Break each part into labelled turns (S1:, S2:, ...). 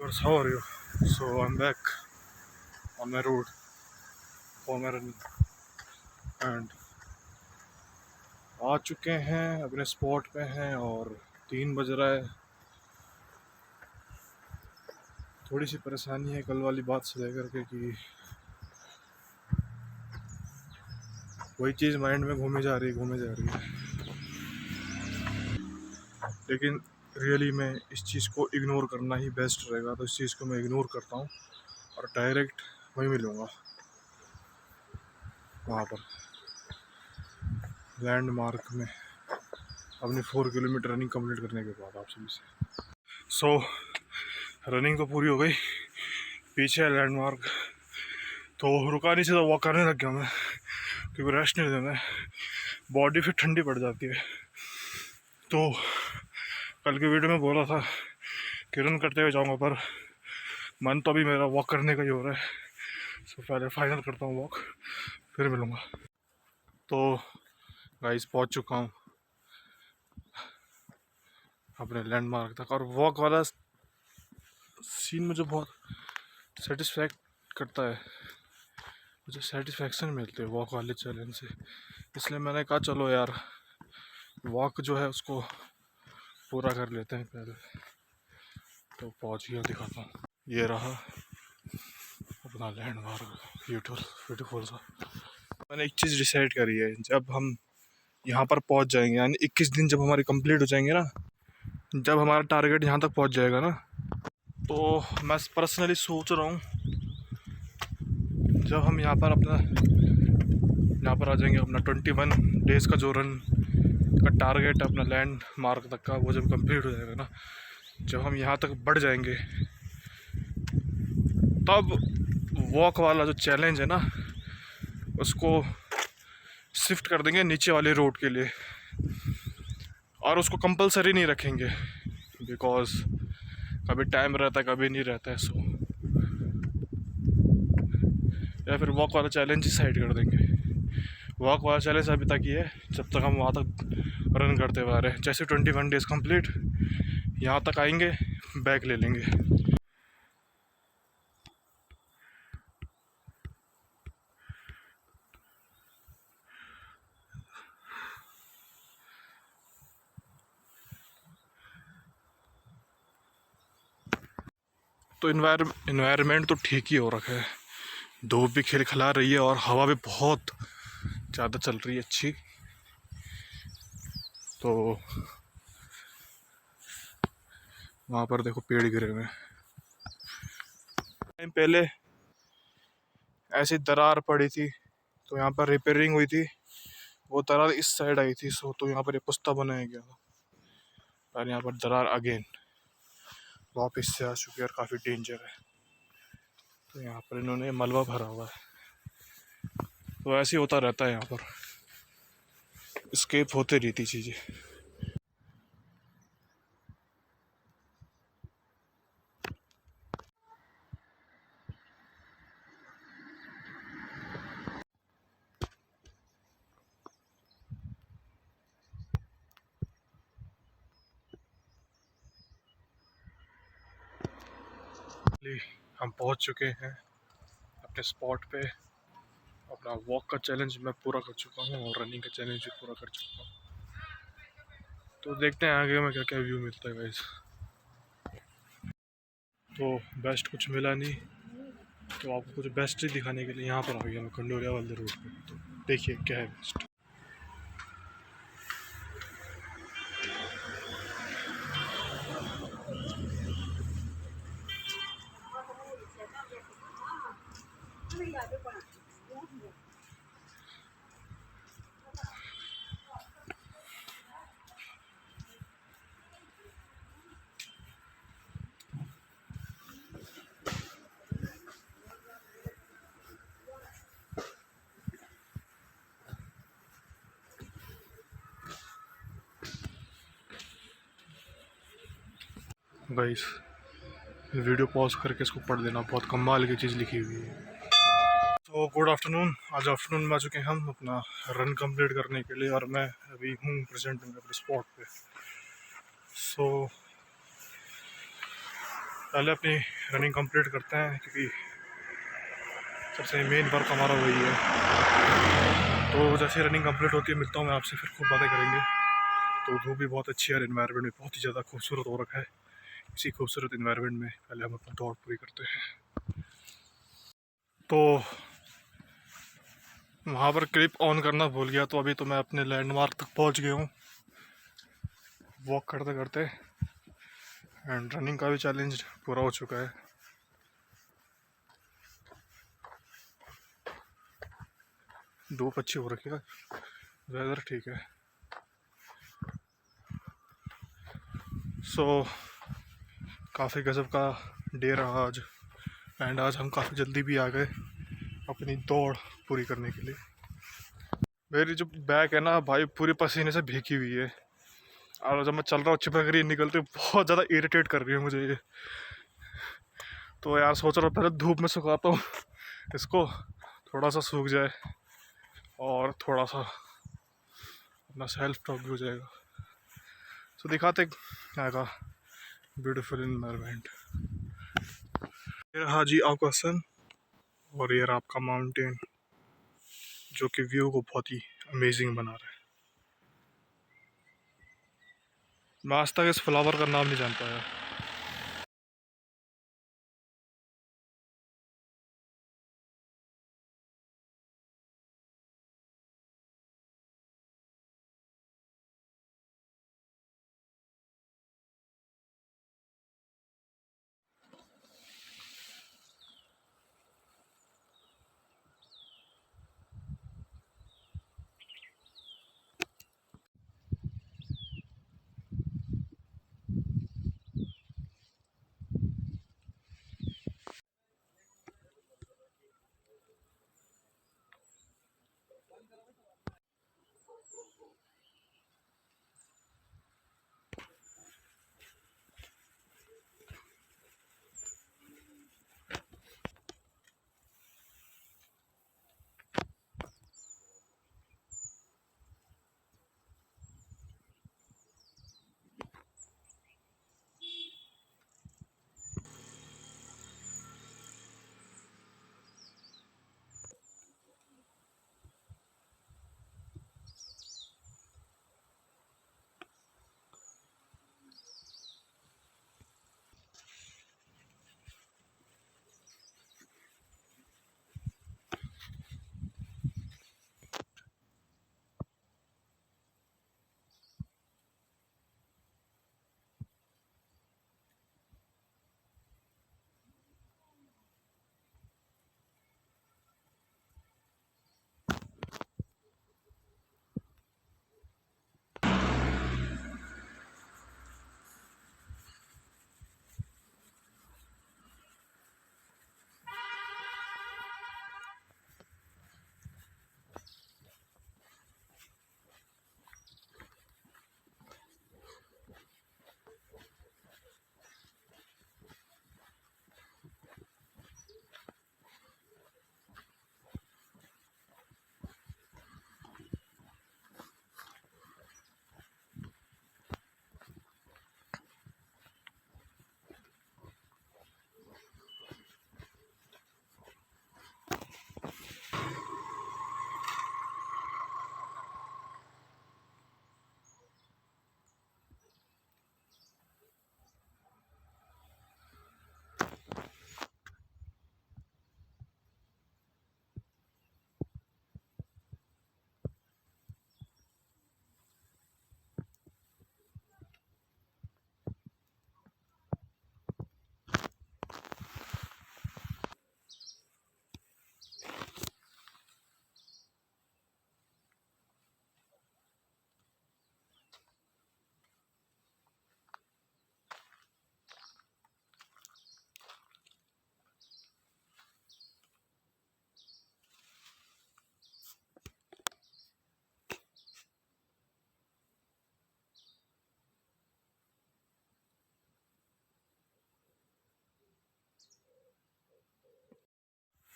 S1: viewers, how are you? So I'm back on my road for my running and आ चुके हैं अपने spot पे हैं और 3 बज रहा है। थोड़ी सी परेशानी है कल वाली बात से लेकर के कि वही चीज़ माइंड में घूमे जा रही है, लेकिन रियली मैं इस चीज़ को इग्नोर करना ही बेस्ट रहेगा, तो इस चीज़ को मैं इग्नोर करता हूँ और डायरेक्ट वहीं मिलूँगा वहाँ पर लैंडमार्क में अपनी 4 किलोमीटर रनिंग कंप्लीट करने के बाद आप सभी से। रनिंग तो पूरी हो गई, पीछे है लैंडमार्क, तो रुका नहीं, सीधा वॉक करने लग गया मैं क्योंकि रेस्ट नहीं देना है, बॉडी फिर ठंडी पड़ जाती है। तो कल की वीडियो में बोला था कि रन करते हुए जाऊँगा, पर मन तो अभी मेरा वॉक करने का ही हो रहा है। सो पहले फाइनल करता हूँ वॉक, फिर मिलूँगा। तो गाइस पहुँच चुका हूँ अपने लैंडमार्क तक, और वॉक वाला सीन मुझे बहुत सेटिस्फैक्ट करता है, मुझे सेटिस्फैक्शन मिलती है वॉक वाले चैलेंज से। इसलिए मैंने कहा चलो यार वॉक जो है उसको पूरा कर लेते हैं पहले। तो पहुंच गया, दिखाता हूँ, ये रहा अपना लैंडमार्क, ब्यूटीफुल सा। मैंने एक चीज़ डिसाइड करी है, जब हम यहाँ पर पहुँच जाएंगे, यानी 21 दिन जब हमारे कंप्लीट हो जाएंगे ना, जब हमारा टारगेट यहाँ तक पहुँच जाएगा ना, तो मैं पर्सनली सोच रहा हूँ जब हम यहाँ पर आ जाएंगे, अपना 21 डेज़ का जो रन का टारगेट है अपना लैंड मार्क तक का, वो जब कंप्लीट हो जाएगा ना, जब हम यहाँ तक बढ़ जाएंगे, तब वॉक वाला जो चैलेंज है ना उसको शिफ्ट कर देंगे नीचे वाले रोड के लिए, और उसको कंपलसरी नहीं रखेंगे, बिकॉज कभी टाइम रहता है कभी नहीं रहता है। सो या फिर वॉक वाला चैलेंज ही साइड कर देंगे। वॉक वाला चैलेंज अभी तक ही है, जब तक हम वहाँ तक रन करते हुए आ रहे हैं। जैसे 21 डेज़ कंप्लीट, यहाँ तक आएंगे, बैक ले लेंगे। तो इन्वायरमेंट तो ठीक ही हो रखा है, धूप भी खिलखिला रही है और हवा भी बहुत ज़्यादा चल रही है अच्छी। तो वहाँ पर देखो पेड़ गिरे हुए हैं, टाइम पहले ऐसी दरार पड़ी थी तो यहाँ पर रिपेयरिंग हुई थी, वो दरार इस साइड आई थी। सो तो यहाँ पर एक पुस्ता बनाया गया था, और यहाँ पर दरार अगेन वापस से आ चुकी है और काफ़ी डेंजर है। तो यहाँ पर इन्होंने मलबा भरा हुआ है, तो ऐसे ही होता रहता है, यहाँ पर स्केप होते रहती चीज़ें। हम पहुँच चुके हैं अपने स्पॉट पे, अपना वॉक का चैलेंज मैं पूरा कर चुका हूँ और रनिंग का चैलेंज भी पूरा कर चुका हूँ। तो देखते हैं आगे में क्या क्या व्यू मिलता है गाइस। तो बेस्ट कुछ मिला नहीं, तो आपको कुछ बेस्ट ही दिखाने के लिए यहाँ पर आ गया मैं, खंडोरिया वाले रोड पे। तो देखिए क्या है बेस्ट। गाइस वीडियो पॉज करके इसको पढ़ देना, बहुत कमाल की चीज़ लिखी हुई है। तो गुड आफ्टरनून, आज आफ्टरनून में आ चुके हैं हम अपना रन कंप्लीट करने के लिए, और मैं अभी हूँ प्रेजेंट में अपने स्पॉट पे। सो पहले अपनी रनिंग कंप्लीट करते हैं क्योंकि सबसे मेन वर्क हमारा वही है। तो जैसे रनिंग कंप्लीट होती है मिलता हूँ मैं आपसे, फिर खूब बातें करेंगे। तो धूप भी बहुत अच्छी है और इन्वायरमेंट भी बहुत ही ज़्यादा खूबसूरत हो रखा है। इसी खूबसूरत इन्वायरमेंट में पहले हम अपनी दौड़ पूरी करते हैं। तो वहाँ पर क्लिप ऑन करना भूल गया, तो अभी तो मैं अपने लैंडमार्क तक पहुँच गया हूँ वॉक करते करते। एंड रनिंग का भी चैलेंज पूरा हो चुका है। धूप अच्छी हो रखी है, वेदर ठीक है। काफ़ी गजब का डे रहा आज। एंड आज हम काफ़ी जल्दी भी आ गए अपनी दौड़ पूरी करने के लिए। मेरी जो बैक है ना भाई पूरी पसीने से भीगी हुई है, और जब मैं चल रहा हूँ चिपक रही निकलती बहुत ज़्यादा इरिटेट कर रही है मुझे ये। तो यार सोच रहा हूँ पहले धूप में सुखाता हूँ इसको, थोड़ा सा सूख जाए और थोड़ा सा अपना सेल्फ टॉक भी हो जाएगा। तो दिखाते आएगा ब्यूटीफुल इन्वायरमेंट। ये रहा जी आपका सन और ये रहा आपका माउंटेन, जो कि व्यू को बहुत ही अमेजिंग बना रहा है। मैं आज तक इस फ्लावर का नाम नहीं जान पाया।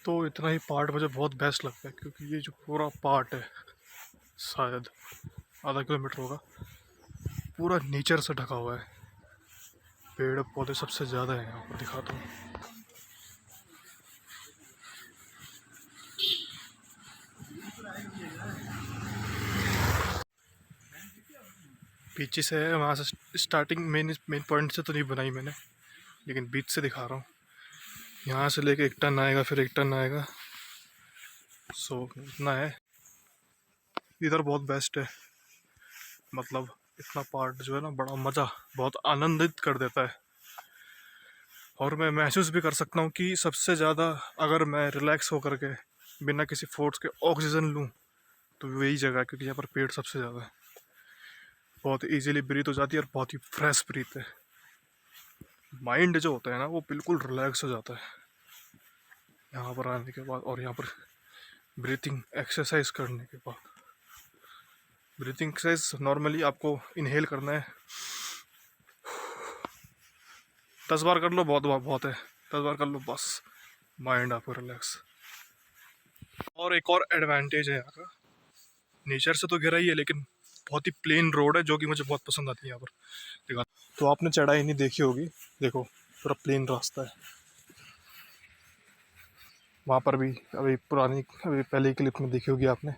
S1: तो इतना ही पार्ट मुझे बहुत बेस्ट लगता है, क्योंकि ये जो पूरा पार्ट है शायद आधा किलोमीटर होगा, पूरा नेचर से ढका हुआ है। पेड़ पौधे सबसे ज़्यादा है यहाँ पर, दिखाता हूँ। पीछे से है, वहाँ से स्टार्टिंग मेन पॉइंट से तो नहीं बनाई मैंने, लेकिन बीच से दिखा रहा हूँ। यहाँ से लेके 1 टन आएगा, फिर 1 टन आएगा, सो इतना है। इधर बहुत बेस्ट है, मतलब इतना पार्ट जो है ना, बड़ा मज़ा, बहुत आनंदित कर देता है। और मैं महसूस भी कर सकता हूँ कि सबसे ज़्यादा अगर मैं रिलैक्स होकर के बिना किसी फोर्स के ऑक्सीजन लूँ तो वही जगह है, क्योंकि यहाँ पर पेड़ सबसे ज़्यादा है। बहुत इजीली ब्रीथ हो जाती है और बहुत ही फ्रेश ब्रीथ है। माइंड जो होता है ना, वो बिल्कुल रिलैक्स हो जाता है यहाँ पर आने के बाद। और यहाँ पर ब्रीथिंग एक्सरसाइज करने के बाद, ब्रीथिंग एक्सरसाइज नॉर्मली आपको इनहेल करना है, 10 बार कर लो, बहुत बहुत है, 10 बार कर लो बस, माइंड आपको रिलैक्स। और एक और एडवांटेज है यहाँ का, नेचर से तो घिरा ही है, लेकिन बहुत ही प्लेन रोड है, जो कि मुझे बहुत पसंद आती है यहाँ पर। देखा तो आपने चढ़ाई नहीं देखी होगी, देखो पूरा प्लेन रास्ता है। वहाँ पर भी अभी पहले क्लिप में देखी होगी आपने,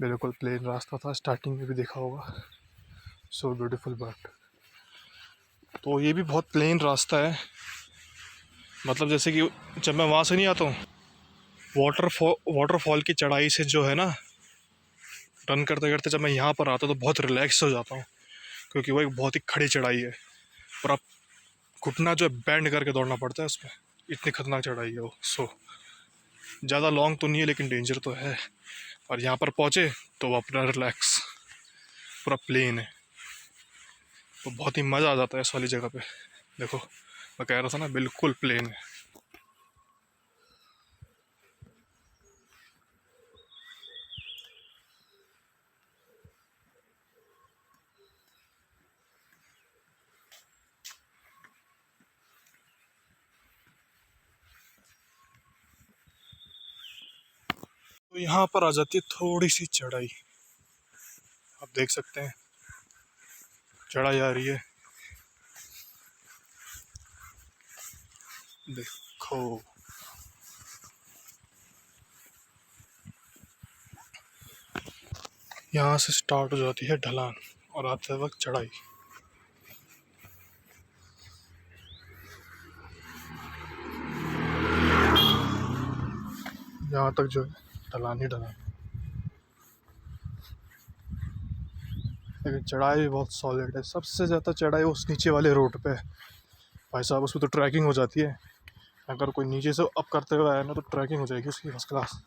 S1: बिल्कुल प्लेन रास्ता था, स्टार्टिंग में भी देखा होगा। सो ब्यूटीफुल बट, तो ये भी बहुत प्लेन रास्ता है, मतलब जैसे कि जब मैं वहाँ से नहीं आता हूँ, वाटरफॉल की चढ़ाई से जो है ना, रन करते करते जब मैं यहाँ पर आता हूँ तो बहुत रिलैक्स हो जाता हूँ, क्योंकि वो एक बहुत ही खड़ी चढ़ाई है और आप घुटना जो है बैंड करके दौड़ना पड़ता है उसमें, इतनी खतरनाक चढ़ाई है वो। सो ज़्यादा लॉन्ग तो नहीं है, लेकिन डेंजर तो है। और यहाँ पर पहुँचे तो वो अपना रिलैक्स, पूरा प्लेन है, तो बहुत ही मज़ा आ जाता है इस वाली जगह पे। देखो मैं कह रहा था ना, बिल्कुल प्लेन है। तो यहाँ पर आ जाती है थोड़ी सी चढ़ाई, आप देख सकते हैं चढ़ाई आ रही है, देखो। यहाँ से स्टार्ट हो जाती है ढलान और आते वक्त चढ़ाई। यहाँ तक जो है ढलान ही ढलान, लेकिन चढ़ाई भी बहुत सॉलिड है। सबसे ज़्यादा चढ़ाई उस नीचे वाले रोड पे है भाई साहब, उसमें तो ट्रैकिंग हो जाती है। अगर कोई नीचे से अप करते हुए आया ना, तो ट्रैकिंग हो जाएगी उसकी फर्स्ट क्लास।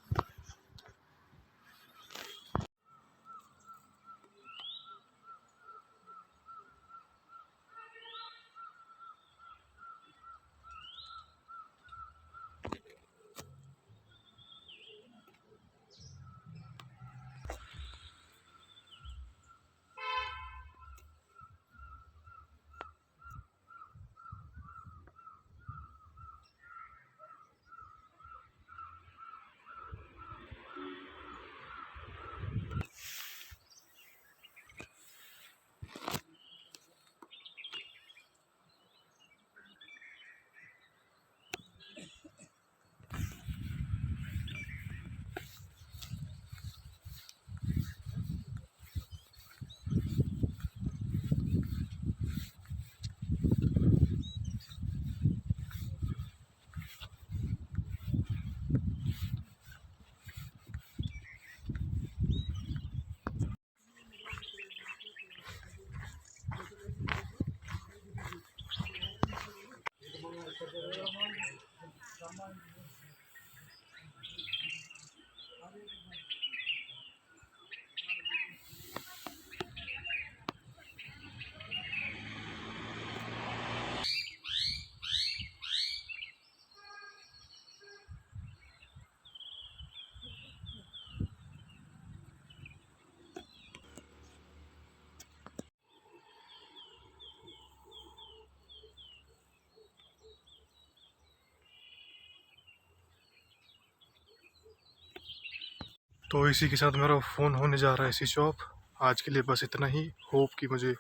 S1: तो इसी के साथ मेरा फ़ोन होने जा रहा है स्विच ऑफ। आज के लिए बस इतना ही। होप कि मुझे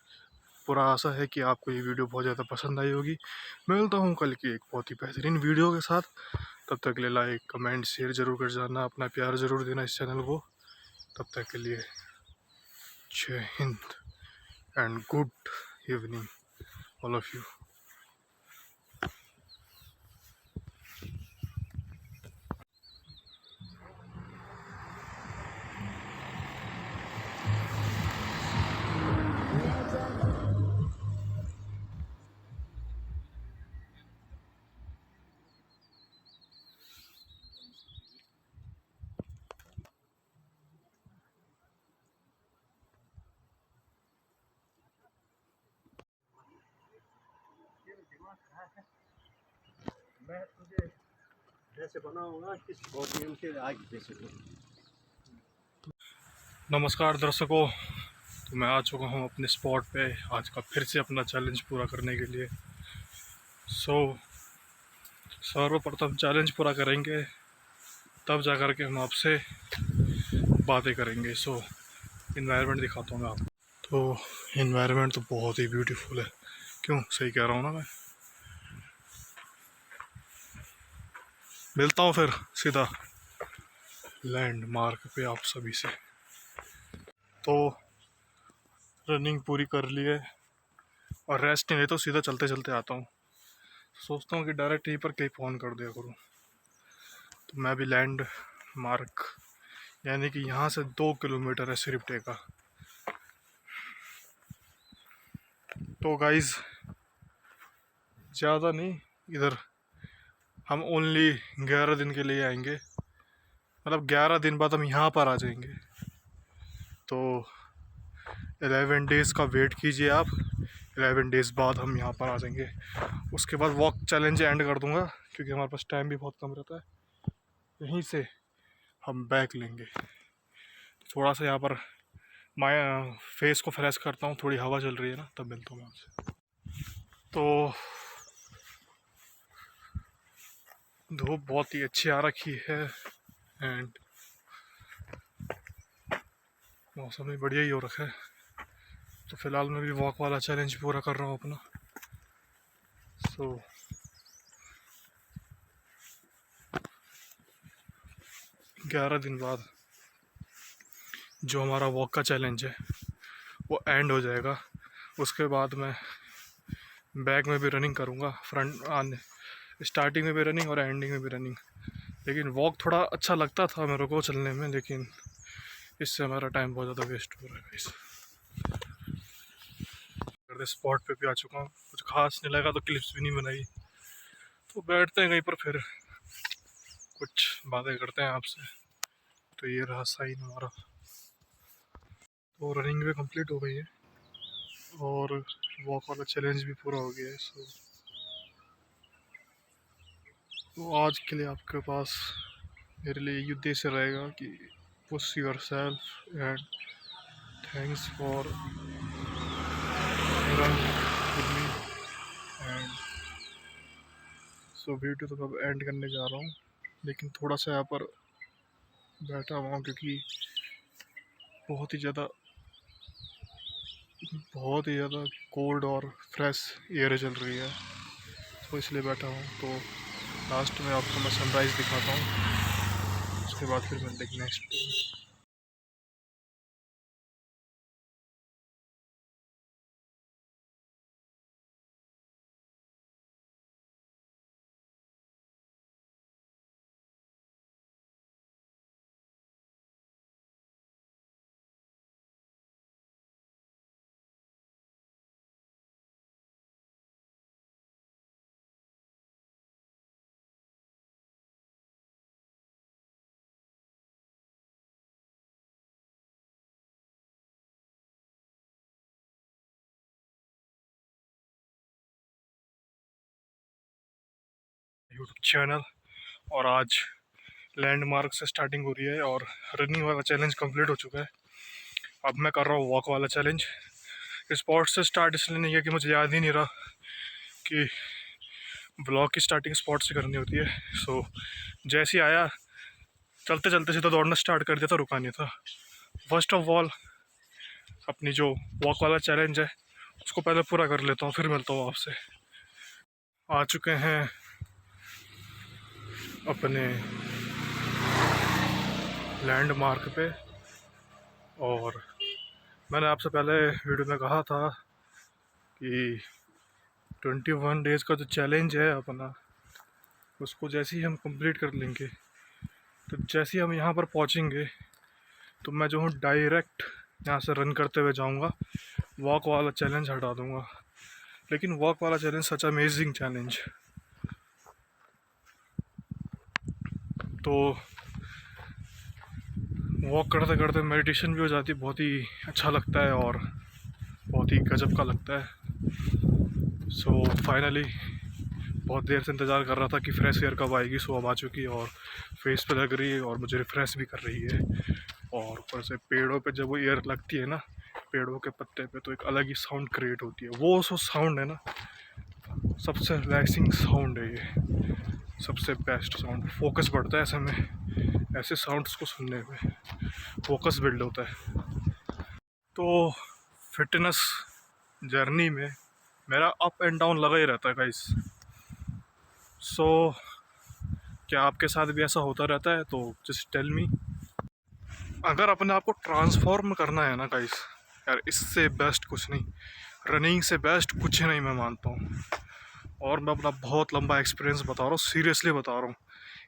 S1: पूरा आशा है कि आपको ये वीडियो बहुत ज़्यादा पसंद आई होगी। मिलता हूँ कल की एक बहुत ही बेहतरीन वीडियो के साथ। तब तक के लिए लाइक कमेंट शेयर ज़रूर कर जाना, अपना प्यार ज़रूर देना इस चैनल को। तब तक के लिए जय Hind and good evening all of you.
S2: मैं तुझे ऐसे बनाऊंगा कि स्कॉर्पियन के आगे जैसे को।
S1: नमस्कार दर्शकों, तो मैं आ चुका हूँ अपने स्पॉट पे आज का फिर से अपना चैलेंज पूरा करने के लिए। सर्वप्रथम चैलेंज पूरा करेंगे, तब जा कर के हम आपसे बातें करेंगे। इन्वायरमेंट दिखाता हूँ मैं आपको। तो इन्वायरमेंट तो बहुत ही ब्यूटीफुल है, क्यों सही कह रहा हूँ ना मैं। मिलता हूँ फिर सीधा लैंडमार्क पे आप सभी से। तो रनिंग पूरी कर ली है और रेस्ट नहीं लेता, तो सीधा चलते चलते आता हूँ। सोचता हूँ कि डायरेक्ट यहीं पर क्लिप ऑन कर दिया करूँ। तो मैं भी लैंड मार्क यानी कि यहाँ से 2 किलोमीटर है सिर्फ टेका। तो गाइज ज़्यादा नहीं, इधर हम ओनली 11 दिन के लिए आएंगे, मतलब 11 दिन बाद हम यहाँ पर आ जाएंगे। तो 11 डेज़ का वेट कीजिए आप, 11 डेज़ बाद हम यहाँ पर आ जाएंगे। उसके बाद वॉक चैलेंज एंड कर दूँगा, क्योंकि हमारे पास टाइम भी बहुत कम रहता है। यहीं से हम बैक लेंगे। थोड़ा सा यहाँ पर मैं फेस को फ्रेश करता हूँ, थोड़ी हवा चल रही है ना, तब मिलता हूँ मैं आपसे। तो धूप बहुत ही अच्छी आ रखी है एंड मौसम भी बढ़िया ही हो रखा है। तो फ़िलहाल मैं भी वॉक वाला चैलेंज पूरा कर रहा हूँ अपना। 11 दिन बाद जो हमारा वॉक का चैलेंज है वो एंड हो जाएगा। उसके बाद मैं बैक में भी रनिंग करूँगा, फ्रंट आने स्टार्टिंग में भी रनिंग और एंडिंग में भी रनिंग। लेकिन वॉक थोड़ा अच्छा लगता था मेरे को चलने में, लेकिन इससे हमारा टाइम बहुत ज़्यादा वेस्ट हो रहा है। इस स्पॉट पे भी आ चुका हूँ, कुछ खास नहीं लगा तो क्लिप्स भी नहीं बनाई। तो बैठते हैं कहीं पर, फिर कुछ बातें करते हैं आपसे। तो ये रहा साइन हमारा। तो रनिंग भी कंप्लीट हो गई है और वॉक वाला चैलेंज भी पूरा हो गया है। तो आज के लिए आपके पास मेरे लिए ये उद्देश्य रहेगा कि push your self and thanks for run with me. And video तो कब एंड करने जा रहा हूँ, लेकिन थोड़ा सा यहाँ पर बैठा हुआ हूँ क्योंकि बहुत ही ज़्यादा कोल्ड और फ्रेश एयर चल रही है, तो इसलिए बैठा हूँ। तो लास्ट में आपको मैं सनराइज़ दिखाता हूँ, उसके बाद फिर मिलते हैं नेक्स्ट। YouTube channel. और आज लैंडमार्क से स्टार्टिंग हो रही है और रनिंग वाला चैलेंज कंप्लीट हो चुका है। अब मैं कर रहा हूँ वॉक वाला चैलेंज। स्पॉट से स्टार्ट इसलिए नहीं है कि मुझे याद ही नहीं रहा कि ब्लॉग की स्टार्टिंग स्पॉट से करनी होती है। जैसे ही आया चलते चलते सीधा दौड़ना स्टार्ट कर दिया था, रुका नहीं था। फर्स्ट ऑफ ऑल अपनी जो वॉक वाला चैलेंज है इसको पहले पूरा कर लेता हूँ, फिर मिलता हूँ आपसे। आ चुके हैं अपने लैंडमार्क पे, और मैंने आपसे पहले वीडियो में कहा था कि 21 डेज़ का जो चैलेंज है अपना, उसको जैसे ही हम कंप्लीट कर लेंगे, तो जैसे ही हम यहाँ पर पहुँचेंगे तो मैं जो हूँ डायरेक्ट यहाँ से रन करते हुए जाऊँगा, वॉक वाला चैलेंज हटा दूँगा। लेकिन वॉक वाला चैलेंज सच अमेजिंग चैलेंज। तो वॉक करते करते मेडिटेशन भी हो जाती है, बहुत ही अच्छा लगता है और बहुत ही गजब का लगता है। सो फाइनली बहुत देर से इंतज़ार कर रहा था कि फ्रेश एयर कब आएगी। सो अब आ चुकी है और फेस पे लग रही है और मुझे रिफ़्रेश भी कर रही है। और ऊपर से पेड़ों पे जब वो एयर लगती है ना, पेड़ों के पत्ते पे, तो एक अलग ही साउंड क्रिएट होती है। वो सो साउंड है ना, सबसे रिलैक्सिंग साउंड है ये, सबसे बेस्ट साउंड। फोकस बढ़ता है ऐसे में, ऐसे साउंड्स को सुनने में फोकस बिल्ड होता है। तो फिटनेस जर्नी में मेरा अप एंड डाउन लगा ही रहता है गाइस। सो क्या आपके साथ भी ऐसा होता रहता है? तो जस्ट टेल मी। अगर अपने आप को ट्रांसफॉर्म करना है ना गाइस, यार इससे बेस्ट कुछ नहीं, रनिंग से बेस्ट कुछ नहीं मैं मानता हूँ। और मैं अपना बहुत लंबा एक्सपीरियंस बता रहा हूँ, सीरियसली बता रहा हूँ।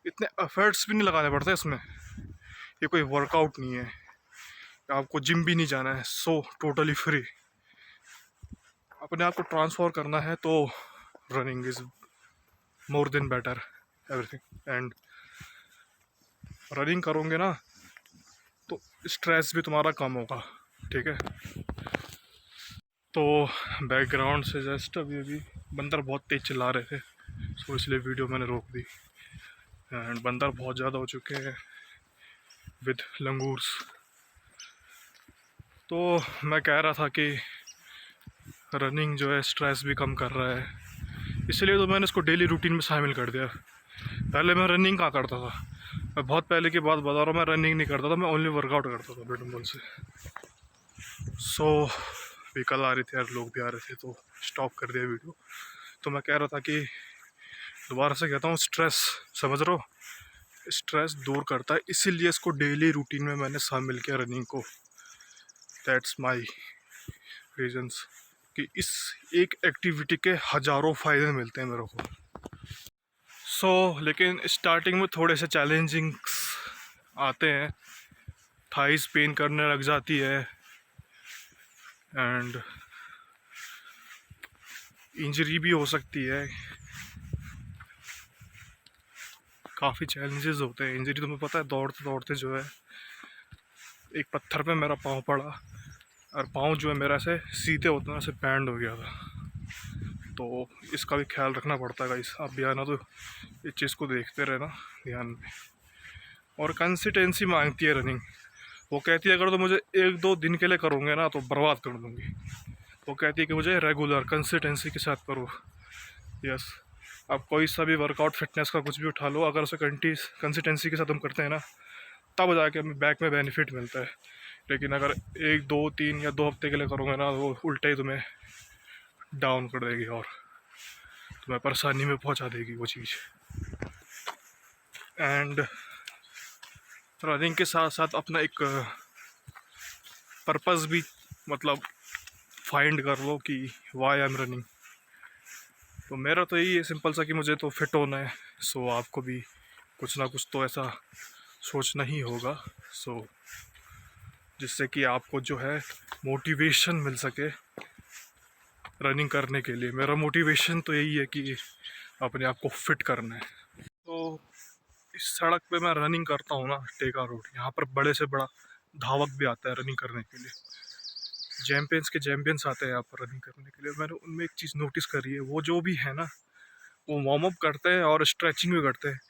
S1: इतने एफर्ट्स भी नहीं लगाने पड़ते इसमें, ये कोई वर्कआउट नहीं है, आपको जिम भी नहीं जाना है। So totally free. अपने आप को ट्रांसफॉर्म करना है तो running is more than better everything. And running करोगे ना तो स्ट्रेस भी तुम्हारा कम होगा, ठीक है। तो बैकग्राउंड से जस्ट अभी बंदर बहुत तेज़ चिल्ला रहे थे, सो इसलिए वीडियो मैंने रोक दी। एंड बंदर बहुत ज़्यादा हो चुके हैं विद लंगूर्स। तो मैं कह रहा था कि रनिंग जो है स्ट्रेस भी कम कर रहा है, इसलिए तो मैंने इसको डेली रूटीन में शामिल कर दिया। पहले मैं रनिंग कहाँ करता था, मैं बहुत पहले की बात बता रहा हूँ, मैं रनिंग नहीं करता था, मैं ओनली वर्कआउट करता था बैडमिंटन से। सो भी कल आ रहे थे यार, लोग भी आ रहे थे, तो स्टॉप कर दिया वीडियो। तो मैं कह रहा था कि दोबारा से कहता हूँ, स्ट्रेस, समझ रहे हो, स्ट्रेस दूर करता है, इसीलिए इसको डेली रूटीन में मैंने शामिल किया रनिंग को। दैट्स माई रीजंस कि इस एक एक्टिविटी के हज़ारों फ़ायदे मिलते हैं मेरे को। लेकिन स्टार्टिंग में थोड़े से चैलेंजिंग्स आते हैं, थाइस पेन करने लग जाती है एंड इंजरी भी हो सकती है। काफ़ी चैलेंजेस होते हैं। इंजरी तुम्हें पता है, दौड़ते दौड़ते जो है एक पत्थर पे मेरा पाँव पड़ा और पाँव जो है मेरा से सीधे होता है ऐसे बैंड हो गया था। तो इसका भी ख्याल रखना पड़ता है गाइस। आप भी आना तो इस चीज़ को देखते रहना ध्यान में। और कंसिस्टेंसी मांगती है रनिंग। वो कहती है अगर तो मुझे 1-2 दिन के लिए करोगे ना तो बर्बाद कर दूँगी। वो कहती है कि मुझे रेगुलर कंसिस्टेंसी के साथ करो। यस, आप कोई सा भी वर्कआउट, फिटनेस का कुछ भी उठा लो, अगर उसे कंसिस्टेंसी के साथ हम करते हैं ना, तब जाके हमें बैक में बेनिफिट मिलता है। लेकिन अगर 1-2-3 या 2 हफ्ते के लिए करोगे ना, वो उल्टे ही तुम्हें डाउन कर देगी और तुम्हें परेशानी में पहुंचा देगी वो चीज़। एंड रनिंग के साथ साथ अपना एक पर्पस भी मतलब फाइंड कर लो कि वाई आई एम रनिंग। तो मेरा तो यही है सिंपल सा कि मुझे तो फिट होना है। सो आपको भी कुछ ना कुछ तो ऐसा सोचना ही होगा, सो जिससे कि आपको जो है मोटिवेशन मिल सके रनिंग करने के लिए। मेरा मोटिवेशन तो यही है कि अपने आप को फिट करना है। तो इस सड़क पे मैं रनिंग करता हूँ ना, टेका रोड, यहाँ पर बड़े से बड़ा धावक भी आता है रनिंग करने के लिए। चैम्पियंस के चैम्पियंस आते हैं यहाँ पर रनिंग करने के लिए। मैंने उनमें एक चीज़ नोटिस करी है, वो जो भी है ना, वो वार्म अप करते हैं और स्ट्रेचिंग भी करते हैं।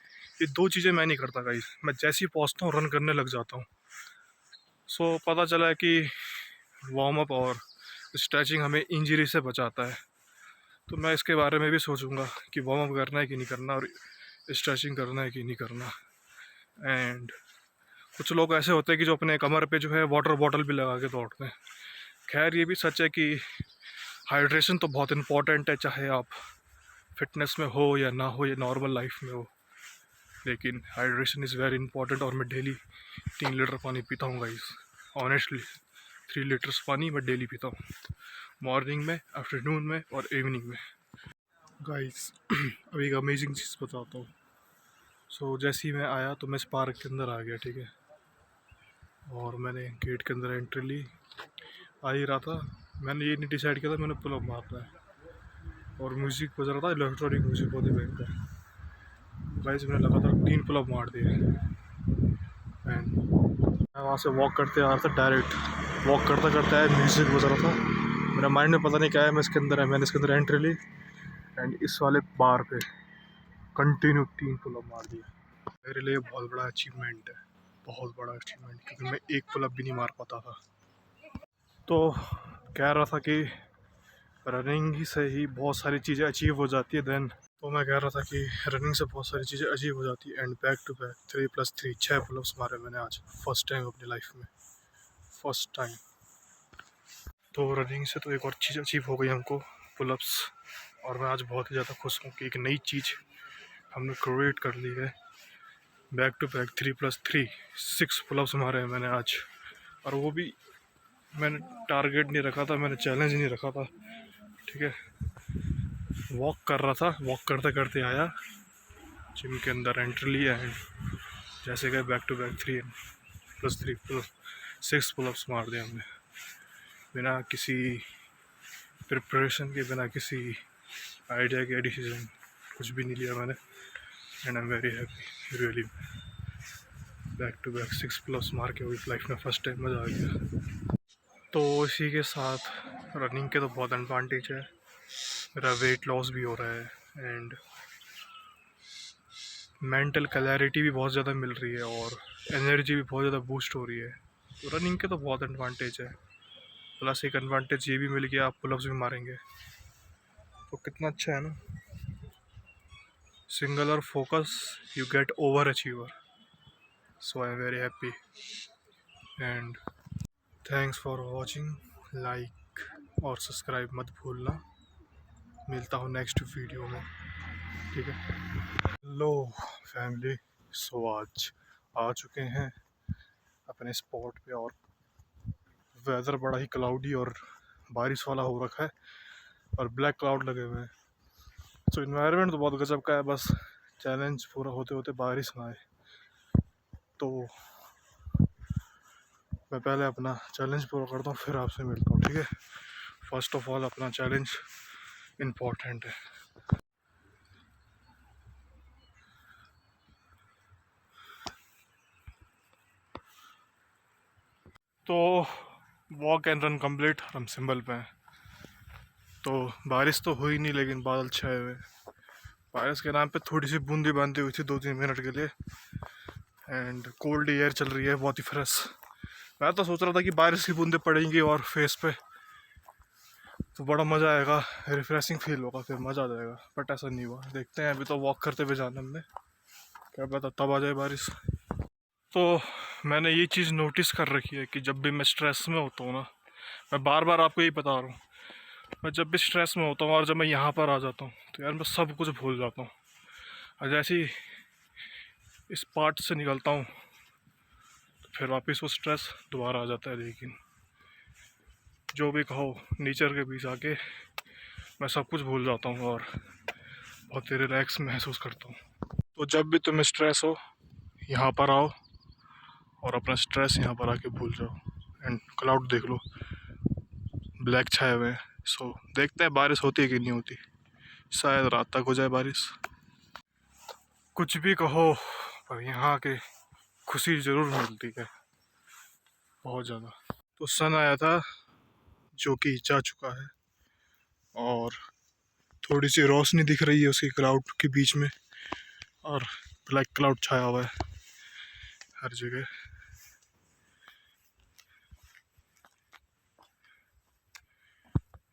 S1: ये 2 चीज़ें मैं नहीं करता गाइस। मैं जैसे ही पहुँचता हूँ रन करने लग जाता हूँ। सो पता चला है कि वार्म अप और स्ट्रेचिंग हमें इंजरी से बचाता है। तो मैं इसके बारे में भी सोचूंगा कि वार्म अप करना है कि नहीं करना और स्ट्रेचिंग करना है कि नहीं करना। एंड कुछ लोग ऐसे होते हैं कि जो अपने कमर पे जो है वाटर बॉटल भी लगा के दौड़ते हैं। खैर ये भी सच है कि हाइड्रेशन तो बहुत इम्पोर्टेंट है, चाहे आप फिटनेस में हो या ना हो या नॉर्मल लाइफ में हो, लेकिन हाइड्रेशन इज़ वेरी इंपॉर्टेंट। और मैं डेली 3 लीटर पानी पीता हूँ गाइस, ऑनेस्टली 3 लीटर्स पानी मैं डेली पीता हूँ, मॉर्निंग में, आफ्टरनून में और इवनिंग में। गाइस अभी एक अमेजिंग चीज़ बताता हूँ। सो जैसे ही मैं आया तो मैं इस पार्क के अंदर आ गया, ठीक है, और मैंने गेट के अंदर एंट्री ली। आ ही रहा था, मैंने ये नहीं डिसाइड किया था मैंने पुल अप मारना है, और म्यूज़िक बज रहा था, इलेक्ट्रॉनिक म्यूज़िक बहुत ही भयंकर। गाइस मैंने लगातार 3 पुल अप मार दिए, एंड मैं वहाँ से वॉक करते आ रहा था, डायरेक्ट वॉक करता करते आया, म्यूज़िक बज रहा था, मेरा माइंड में पता नहीं क्या है, मैं इसके अंदर है, मैंने इसके अंदर एंट्री ली एंड इस वाले बार पे कंटिन्यू 3 पुल अप मार दिए। मेरे लिए बहुत बड़ा अचीवमेंट है, बहुत बड़ा अचीवमेंट, क्योंकि मैं एक पुल अप भी नहीं मार पाता था। तो कह रहा था कि रनिंग ही से ही बहुत सारी चीज़ें अचीव हो जाती है, देन तो मैं कह रहा था कि रनिंग से बहुत सारी चीज़ें अचीव हो जाती है। And back to back 3+3 6 pull ups मारे मैंने आज, फर्स्ट टाइम अपनी लाइफ में, फर्स्ट टाइम। तो रनिंग से तो एक और चीज़ अचीव हो गई हमको, पुल-अप्स, और मैं आज बहुत ही ज़्यादा खुश हूँ कि एक नई चीज़ हमने क्रिएट कर ली है। बैक टू बैक 3+3 6 पुल-अप्स मारे हैं मैंने आज, और वो भी मैंने टारगेट नहीं रखा था, मैंने चैलेंज नहीं रखा था, ठीक है। वॉक कर रहा था, वॉक करते करते आया, जिम के अंदर एंट्री लिया एंड जैसे गए बैक टू बैक 3+3 6 पुल-अप्स मार दिए हमने, बिना किसी प्रिपरेशन के, बिना किसी आइडिया के, डिसीजन कुछ भी नहीं लिया मैंने। And I am very happy really, back to back 6 pull ups मार के हुई लाइफ में फर्स्ट टाइम, मज़ा आ गया। तो इसी के साथ रनिंग के तो बहुत एडवांटेज है, मेरा वेट लॉस भी हो रहा है एंड मेंटल क्लैरिटी भी बहुत ज़्यादा मिल रही है, और एनर्जी भी बहुत ज़्यादा बूस्ट हो रही है। तो रनिंग के तो बहुत एडवांटेज है, प्लस एक एडवांटेज ये भी मिल गया, आप पुल-अप्स भी मारेंगे तो कितना अच्छा है ना। सिंगल और focus, you get over achiever, so I am very happy and thanks for watching. Like और सब्सक्राइब मत भूलना, मिलता हूँ नेक्स्ट वीडियो में, ठीक है। हेलो फैमिली, सो आज आ चुके हैं अपने स्पॉट पे, और वेदर बड़ा ही क्लाउडी और बारिश वाला हो रखा है, और ब्लैक क्लाउड लगे हुए हैं। सो इन्वायरमेंट तो बहुत गजब का है, बस चैलेंज पूरा होते होते बारिश ना आए। तो मैं पहले अपना चैलेंज पूरा करता हूँ, फिर आपसे मिलता हूँ, ठीक है। फर्स्ट ऑफ ऑल अपना चैलेंज इम्पोर्टेंट है। तो वॉक एंड रन कंप्लीट, हम सिंबल पे हैं। तो बारिश तो हुई नहीं, लेकिन बादल छाए हुए, बारिश के नाम पे थोड़ी सी बूंदी बांधी हुई थी 2-3 मिनट के लिए, एंड कोल्ड एयर चल रही है बहुत ही फ्रेश। मैं तो सोच रहा था कि बारिश की बूंदें पड़ेंगी और फेस पे तो बड़ा मज़ा आएगा, रिफ्रेशिंग फील होगा, फिर मज़ा आ जाएगा, बट ऐसा नहीं हुआ। देखते हैं, अभी तो वॉक करते हुए जाना हमने, क्या पता तब आ जाए बारिश। तो मैंने ये चीज़ नोटिस कर रखी है कि जब भी मैं स्ट्रेस में होता हूँ ना, मैं बार बार आपको यही बता रहा हूँ, मैं जब भी स्ट्रेस में होता हूँ और जब मैं यहाँ पर आ जाता हूँ तो यार मैं सब कुछ भूल जाता हूँ, और जैसे ही इस पार्ट से निकलता हूँ तो फिर वापस वो स्ट्रेस दोबारा आ जाता है। लेकिन जो भी कहो, नेचर के बीच आके मैं सब कुछ भूल जाता हूँ और बहुत ही रिलैक्स महसूस करता हूँ। तो जब भी तुम्हें स्ट्रेस हो, यहाँ पर आओ और अपना स्ट्रेस यहाँ पर आके भूल जाओ। एंड क्लाउड देख लो, ब्लैक छाए हुए हैं। सो देखते हैं बारिश होती है कि नहीं होती, शायद रात तक हो जाए बारिश। कुछ भी कहो, पर यहाँ के खुशी ज़रूर मिलती है बहुत ज़्यादा। तो सन आया था जो कि जा चुका है, और थोड़ी सी रोशनी दिख रही है उसकी क्लाउड के बीच में, और ब्लैक क्लाउड छाया हुआ है हर जगह।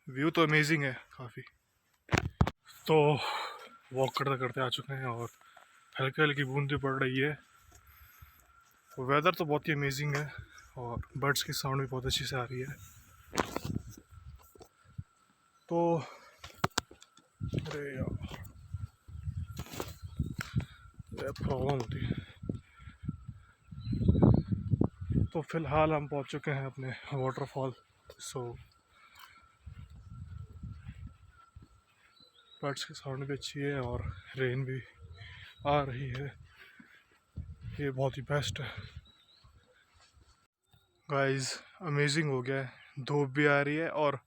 S1: व्यू तो अमेजिंग है काफ़ी। तो वॉक करते करते आ चुके हैं, और हल्की हल्की बूंदी पड़ रही है। तो वेदर तो बहुत ही अमेजिंग है, और बर्ड्स की साउंड भी बहुत अच्छी से आ रही है। तो अरे यार ये प्रॉब्लम होती है। तो फिलहाल हम पहुंच चुके हैं अपने वाटरफॉल। सो बर्ड्स की साउंड भी अच्छी है और रेन भी आ रही है, ये बहुत ही बेस्ट है गाइस। अमेजिंग हो गया है, धूप भी आ रही है और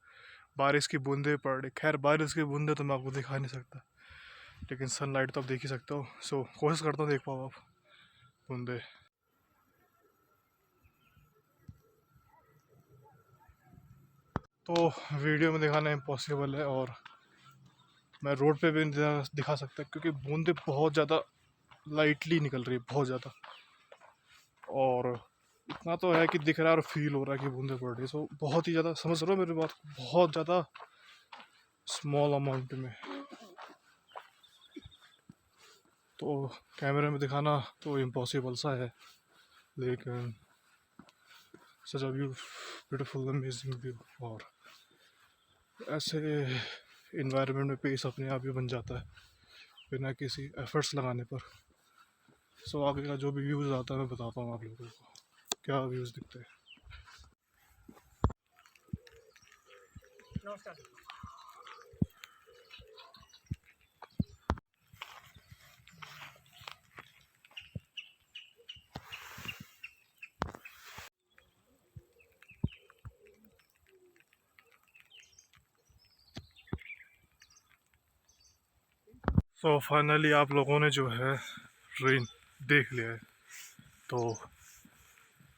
S1: बारिश की बूंदें पड़ रही। खैर बारिश की बूंदें तो मैं आपको दिखा नहीं सकता, लेकिन सनलाइट तो आप देख ही सकते हो। सो कोशिश करता हूँ देख पाओ आप बूंदे। तो वीडियो में दिखाना इम्पॉसिबल है और मैं रोड पे भी नहीं दिखा सकता, क्योंकि बूंदे बहुत ज़्यादा लाइटली निकल रही है, बहुत ज़्यादा। और इतना तो है कि दिख रहा है और फील हो रहा है कि बूंदे पड़ रही है। सो बहुत ही ज़्यादा, समझ रहे हो मेरी बात, बहुत ज़्यादा स्मॉल अमाउंट में। तो कैमरे में दिखाना तो इम्पॉसिबल सा है, लेकिन सच अ ब्यूटीफुल अमेजिंग व्यू। और ऐसे इन्वायरमेंट में पेस अपने आप ही बन जाता है बिना किसी एफर्ट्स लगाने पर। सो आगे का जो भी व्यूज़ आता है मैं बताता हूँ आप लोगों को क्या व्यूज़ दिखते हैं। सो फाइनली आप लोगों ने जो है रेन देख लिया है, तो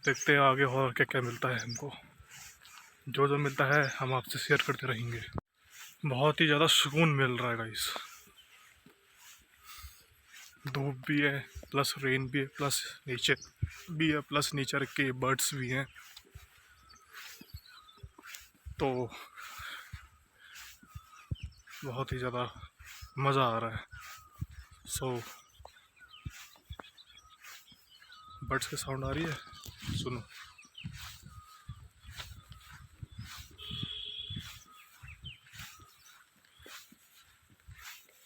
S1: देखते हैं आगे और क्या क्या मिलता है हमको। जो जो मिलता है हम आपसे शेयर करते रहेंगे। बहुत ही ज़्यादा सुकून मिल रहा है गाइस, धूप भी है प्लस रेन भी है प्लस नेचर भी है प्लस नेचर के बर्ड्स भी हैं। तो बहुत ही ज़्यादा मज़ा आ रहा है। सो बर्ड्स की साउंड आ रही है, सुनो।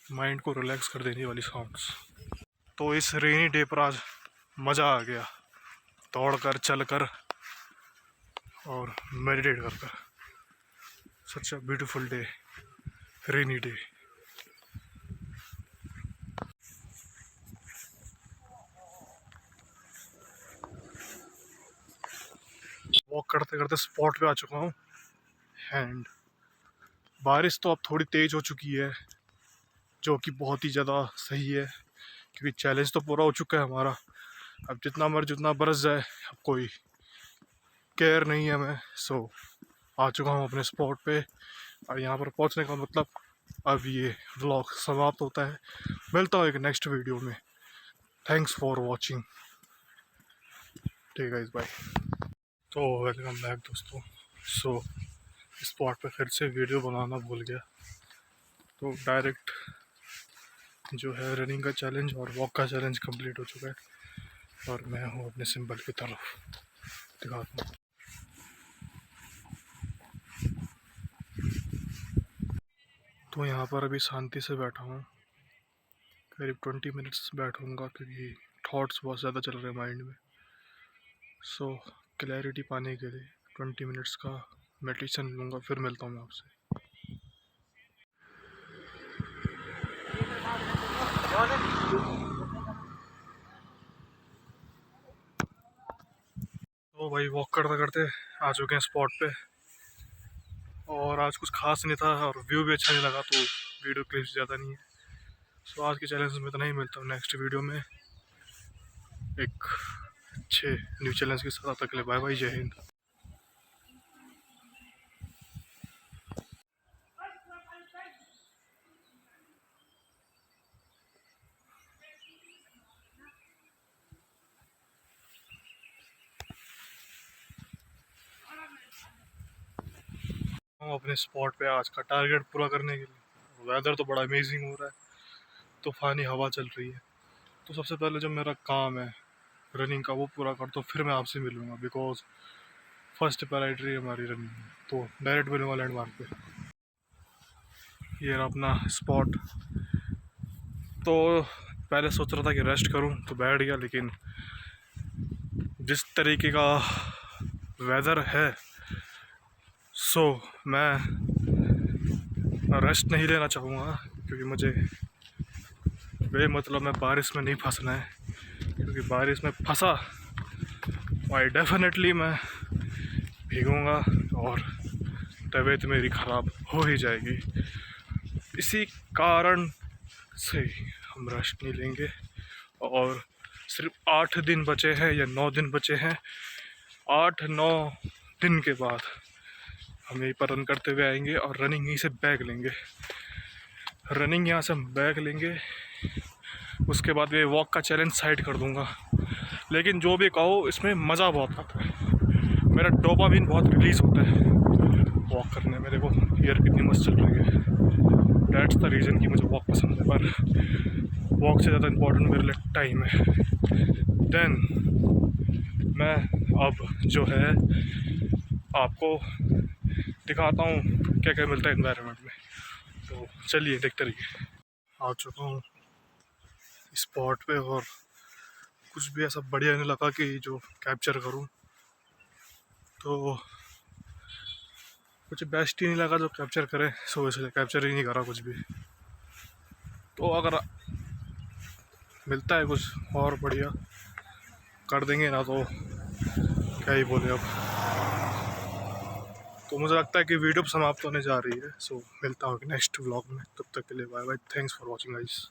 S1: माइंड को रिलैक्स कर देने वाली साउंड्स। तो इस रेनी डे पर आज मज़ा आ गया, दौड़ कर चल कर और मेडिटेट कर कर। Such a beautiful day, rainy day. Walk करते करते स्पॉट पे आ चुका हूँ एंड बारिश तो अब थोड़ी तेज़ हो चुकी है, जो कि बहुत ही ज़्यादा सही है, क्योंकि चैलेंज तो पूरा हो चुका है हमारा। अब जितना मर्जी जितना बरस जाए, अब कोई केयर नहीं है हमें। सो आ चुका हूँ अपने स्पॉट पे और यहाँ पर पहुँचने का मतलब अब ये व्लॉग समाप्त होता है। मिलता हूँ एक नेक्स्ट वीडियो में। Thanks for watching. ठीक है बाय। तो वेलकम बैक दोस्तों। सो स्पॉट पे फिर से वीडियो बनाना भूल गया, तो डायरेक्ट जो है रनिंग का चैलेंज और वॉक का चैलेंज कंप्लीट हो चुका है और मैं हूँ अपने सिंबल की तरफ। दिखाता हूँ। तो यहाँ पर अभी शांति से बैठा हूँ, करीब 20 मिनट्स बैठूँगा, क्योंकि थॉट्स बहुत ज़्यादा चल रहे हैं माइंड में। सो क्लैरिटी पाने के लिए 20 मिनट्स का मेडिटेशन लूँगा, फिर मिलता हूँ मैं आपसे। तो भाई वॉक करते करते आ चुके हैं स्पॉट पे, और आज कुछ खास नहीं था और व्यू भी अच्छा नहीं लगा, तो वीडियो क्लिप्स ज़्यादा नहीं है। सो आज के चैलेंज में इतना ही। मिलता हूँ नेक्स्ट वीडियो में एक अच्छे न्यू चैलेंज के साथ। तक के लिए बाय बाय, जय हिंद। हम अपने स्पॉट पे आज का टारगेट पूरा करने के लिए। वेदर तो बड़ा अमेजिंग हो रहा है, तूफ़ानी हवा चल रही है। तो सबसे पहले जो मेरा काम है रनिंग का वो पूरा कर, तो फिर मैं आपसे मिलूँगा, बिकॉज फर्स्ट प्रायोरिटी हमारी रनिंग है। तो डायरेक्ट मिलूँगा लैंडमार्क पे। ये रहा अपना स्पॉट। तो पहले सोच रहा था कि रेस्ट करूं तो बैठ गया, लेकिन जिस तरीके का वेदर है सो मैं रेस्ट नहीं लेना चाहूँगा, क्योंकि मुझे मतलब मैं बारिश में नहीं फंसना है। क्योंकि बारिश में फंसा भाई डेफिनेटली मैं भीगूँगा और तबीयत मेरी ख़राब हो ही जाएगी। इसी कारण से हम रेस्ट नहीं लेंगे और सिर्फ 8 दिन बचे हैं या 9 दिन बचे हैं। 8-9 दिन के बाद हम यहीं पर रन करते हुए आएंगे और रनिंग यहीं से बैग लेंगे। रनिंग यहाँ से हम बैग लेंगे, उसके बाद ये वॉक का चैलेंज साइड कर दूंगा। लेकिन जो भी कहो, इसमें मज़ा बहुत आता है, मेरा डोपामिन बहुत रिलीज़ होता है वॉक करने में। देखो एयर कितनी मस्त चल रही है, डैट्स द रीज़न कि मुझे वॉक पसंद है। पर वॉक से ज़्यादा इम्पोर्टेंट मेरे लिए टाइम है। देन मैं अब जो है आपको दिखाता हूँ क्या क्या मिलता है एनवायरनमेंट में। तो चलिए देखते रहिए। आ चुका हूँ स्पॉट पे और कुछ भी ऐसा बढ़िया नहीं लगा कि जो कैप्चर करूँ, तो कुछ बेस्ट ही नहीं लगा जो कैप्चर करे, सो इसलिए कैप्चर ही नहीं करा कुछ भी। तो अगर मिलता है कुछ और बढ़िया कर देंगे ना, तो क्या ही बोले अब। तो मुझे लगता है कि वीडियो समाप्त होने जा रही है, सो मिलता हूँ नेक्स्ट व्लॉग में। तब तक के लिए bye bye, thanks for watching guys.